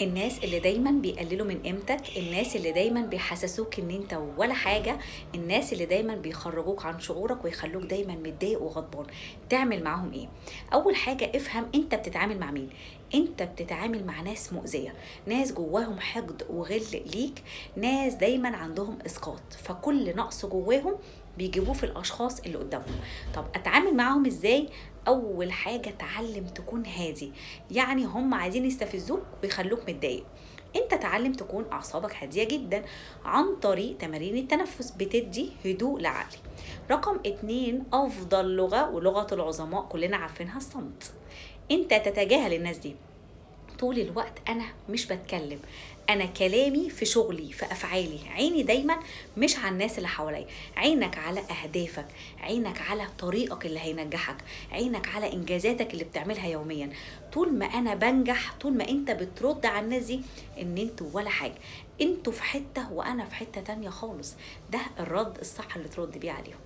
الناس اللي دايما بيقللوا من قيمتك، الناس اللي دايما بيحسسوك ان انت ولا حاجة، الناس اللي دايما بيخرجوك عن شعورك ويخلوك دايما متضايق وغضبان. تعمل معاهم ايه؟ اول حاجة افهم انت بتتعامل مع مين. انت بتتعامل مع ناس مؤذية، ناس جواهم حقد وغل ليك، ناس دايما عندهم اسقاط، فكل نقص جواهم بيجيبوه في الاشخاص اللي قدامهم. طب اتعامل معاهم ازاي؟ اول حاجة تعلم تكون هادي، يعني هم عايزين يستفزوك ويخلوك متضايق، انت تعلم تكون اعصابك هادية جدا عن طريق تمارين التنفس، بتدي هدوء لعقلي. رقم 2، افضل لغة ولغة العظماء كلنا عارفينها الصمت. انت تتجاهل الناس دي طول الوقت، انا مش بتكلم، انا كلامي في شغلي في افعالي، عيني دايما مش على الناس اللي حواليا، عينك على اهدافك، عينك على طريقك اللي هينجحك، عينك على انجازاتك اللي بتعملها يوميا. طول ما انا بنجح، طول ما انت بترد على الناس دي ان انتوا ولا حاجة، انتوا في حتة وانا في حتة تانية خالص، ده الرد الصح اللي ترد بيه عليهم.